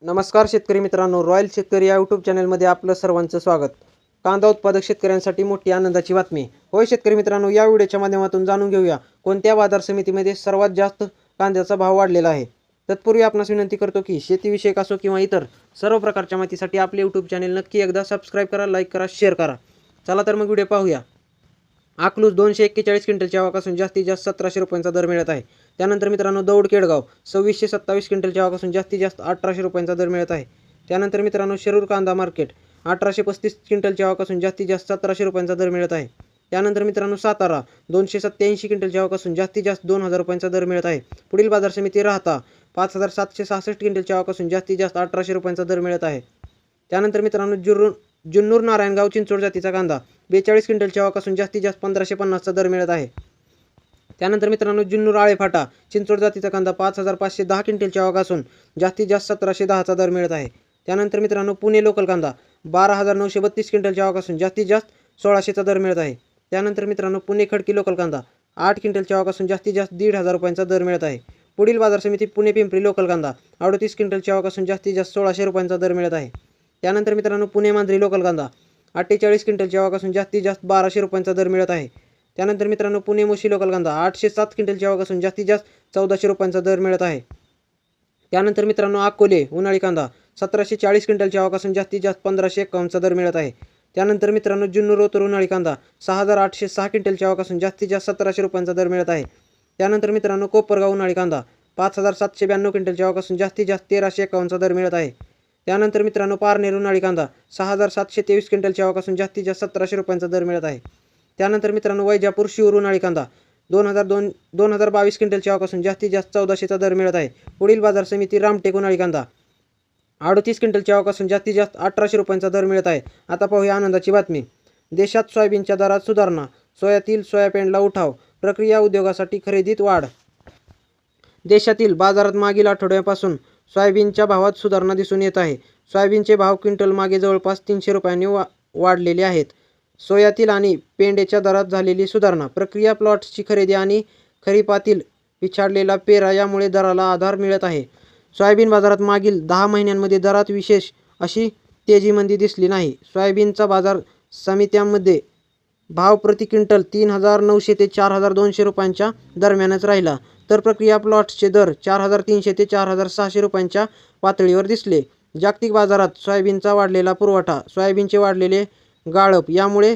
नमस्कार शेतकरी मित्रांनो, रॉयल शेतकरी या यूट्यूब चॅनलमध्ये आपलं सर्वांचं स्वागत। कांदा उत्पादक शेतकऱ्यांसाठी मोठी आनंदाची बातमी। होय शेतकरी मित्रांनो, या व्हिडिओच्या माध्यमातून जाणून घेऊया कोणत्या बाजार समितीमध्ये सर्वात जास्त कांद्याचा भाव वाढलेला आहे। तत्पूर्वी आपणास विनंती करतो की शेतीविषयक असो किंवा इतर सर्व प्रकारच्या माहितीसाठी आपले यूट्यूब चॅनल नक्की एकदा सबस्क्राईब करा, लाईक करा, शेअर करा। चला तर मग व्हिडिओ पाहूया। अकलूज 241 क्विंटलच्या आवाकासून जास्तीत जास्त 1700 रुपयांचा दर मिळत आहे। त्यानंतर मित्रांनो दौड केडगाव 2627 क्विंटलच्या आवाकासून जास्तीत जास्त 1800 रुपयांचा दर मिळत आहे। त्यानंतर मित्रांनो शिरूर कांदा मार्केट 1835 क्विंटलच्या आवाकासून जास्तीत जास्त 1700 रुपयांचा दर मिळत आहे। त्यानंतर मित्रांनो सातारा 287 क्विंटलच्या आवाकासून जास्तीत जास्त 2000 रुपयांचा दर मिळत आहे। पुढील बाजार समिती राहता 5766 क्विंटलच्या आवाकासून जास्तीत जास्त 1800 रुपयांचा दर मिळत आहे। त्यानंतर मित्रांनो जुन्नूर नारायणगाव चिंचोड जातीचा कांदा 42 क्विंटलच्या आवाकासून जास्तीत जास्त 1550चा दर मिळत आहे। त्यानंतर मित्रांनो जुन्नूर आळेफाटा चिंचोड जातीचा कांदा 5510 क्विंटलच्या आवाकासून जास्तीत जास्त 1710चा दर मिळत आहे। त्यानंतर मित्रांनो पुणे लोकल कांदा 12932 क्विंटलच्या आवाकासून जास्तीत जास्त 1600चा दर मिळत आहे। त्यानंतर मित्रांनो पुणे खडकी लोकल कांदा 8 क्विंटलच्या आवाकासून जास्तीत जास्त 1500 रुपयांचा दर मिळत आहे। पुढील बाजार समिती पुणे पिंपरी लोकल कांदा 38 क्विंटलच्या आवाकासून जास्तीत जास्त 1600 रुपयांचा दर मिळत आहे। त्यानंतर मित्रांनो पुणे मांजरी लोकल कांदा 48 क्विंटलच्या आवाकासून जास्तीत जास्त 1200 रुपयांचा दर मिळत आहे। त्यानंतर मित्रांनो पुणे मोशी लोकल कांदा 807 क्विंटलच्या आवाकासून जास्तीत जास्त 1400 रुपयांचा दर मिळत आहे। त्यानंतर मित्रांनो अकोले उन्हाळी कांदा 1740 क्विंटलच्या आवाकासून जास्तीत जास्त 1551चा दर मिळत आहे। त्यानंतर मित्रांनो जुन्नूर रोतर उन्हाळी कांदा 6806 क्विंटलच्या आवाकासून जास्तीत जास्त 1700 रुपयांचा दर मिळत आहे। त्यानंतर मित्रांनो कोपरगाव उन्हाळी कांदा 5792 क्विंटलच्या आवाकासून जास्तीत जास्त 1351चा दर मिळत आहे। त्यानंतर मित्रांनो पारनेर उन्हाळी कांदा 6723 क्विंटलच्या आवाकासून जास्तीत जास्त 1700 रुपयांचा दर मिळत आहे। त्यानंतर मित्रांनो वैजापूर शिरूर उन्हाळी कांदा 2022 क्विंटलच्या आवाकासून जास्तीत जास्त 1400चा दर मिळत आहे। पुढील बाजार समिती रामटेक उन्हाळी कांदा 38 क्विंटलच्या आवाकासून जास्तीत जास्त 1800 रुपयांचा दर मिळत आहे। आता पाहूया आनंदाची बातमी। देशात सोयाबीनच्या दरात सुधारणा, सोयातील सोयाबीनला उठाव, प्रक्रिया उद्योगासाठी खरेदीत वाढ। देशातील बाजारात मागील आठवड्यापासून सोयाबीनच्या भावात सुधारणा दिसून येत आहे। सोयाबीनचे भाव क्विंटल मागे जवळपास 300 रुपयांनी वाढलेले आहेत। सोयातील आणि पेंड्याच्या दरात झालेली सुधारणा, प्रक्रिया प्लॉट्सची खरेदी आणि खरीपातील पिछाडलेला पेरा यामुळे दराला आधार मिळत आहे। सोयाबीन बाजारात मागील 10 महिन्यांमध्ये दरात विशेष अशी तेजीमंदी दिसली नाही। सोयाबीनचा बाजार समित्यांमध्ये भाव प्रति क्विंटल 3900 ते 4200 रुपयांच्या दरम्यानच राहिला, तर प्रक्रिया प्लॉट्सचे दर 4300 ते 4600 रुपयांच्या पातळीवर दिसले। जागतिक बाजारात सोयाबीनचा वाढलेला पुरवठा, सोयाबीनचे वाढलेले गाळप यामुळे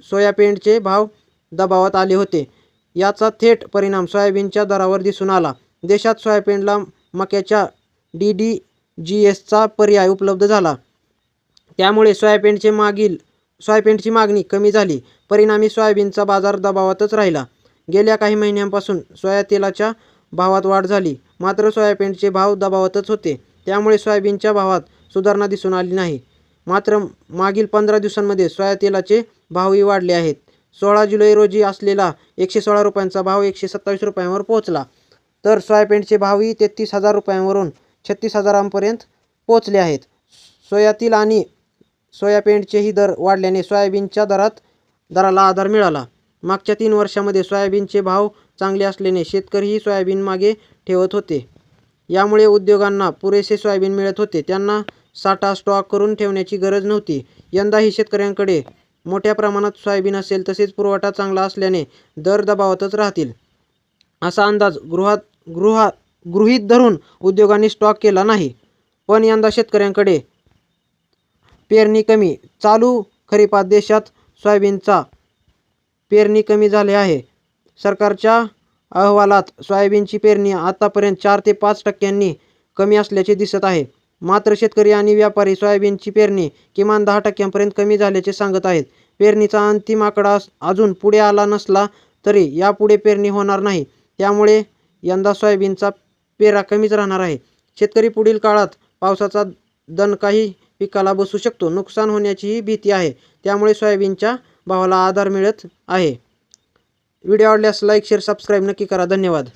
सोयापेंडचे भाव दबावात आले होते। याचा थेट परिणाम सोयाबीनच्या दरावर दिसून आला। देशात सोयाबीनला मक्याच्या DDGSचा पर्याय उपलब्ध झाला, त्यामुळे सोयाबीनची मागणी कमी झाली। परिणामी सोयाबीनचा बाजार दबावातच राहिला। गेल्या काही महिन्यांपासून सोयातेलाच्या भावात वाढ झाली, मात्र सोयाबीनचे भाव दबावातच होते, त्यामुळे सोयाबीनच्या भावात सुधारणा दिसून आली नाही। मात्र मागील 15 दिवसांमध्ये सोयातेलाचे भावही वाढले आहेत। 16 जुलै रोजी असलेला 116 रुपयांचा भाव 127 रुपयांवर पोहोचला, तर सोयाबीनचे भावही 33,000 रुपयांवरून 36,000पर्यंत पोहोचले आहेत। सोयातील आणि सोयापेंडचेही दर वाढल्याने सोयाबीनच्या दराला आधार मिळाला। मागच्या 3 वर्षांमध्ये सोयाबीनचे भाव चांगले असल्याने शेतकरीही सोयाबीन मागे ठेवत होते। यामुळे उद्योगांना पुरेसे सोयाबीन मिळत होते, त्यांना साठा स्टॉक करून ठेवण्याची गरज नव्हती। यंदाही शेतकऱ्यांकडे मोठ्या प्रमाणात सोयाबीन असेल, तसेच पुरवठा चांगला असल्याने दर दबावातच राहतील असा अंदाज गृहीत धरून उद्योगांनी स्टॉक केला नाही। पण यंदा शेतकऱ्यांकडे पेरणी कमी, चालू खरीपात देशात सोयाबीनचा पेरणी कमी झाली आहे। सरकारच्या अहवालात सोयाबीनची पेरणी आतापर्यंत 4 ते 5% कमी असल्याचे दिसत आहे। मात्र शेतकरी आणि व्यापारी सोयाबीनची पेरणी किमान 10% कमी झाल्याचे सांगत आहेत। पेरणीचा अंतिम आकडा अजून पुढे आला नसला तरी यापुढे पेरणी होणार नाही, त्यामुळे यंदा सोयाबीनचा पेरा कमीच राहणार आहे। शेतकरी पुढील काळात पावसाचा दणकाही पिकाला बसू शकतो, नुकसान होण्याचीही भीती आहे, त्यामुळे सोयाबीनच्या भावाला आधार मिळत आहे। व्हिडिओ आवडल्यास लाईक, शेअर, सबस्क्राईब नक्की करा। धन्यवाद।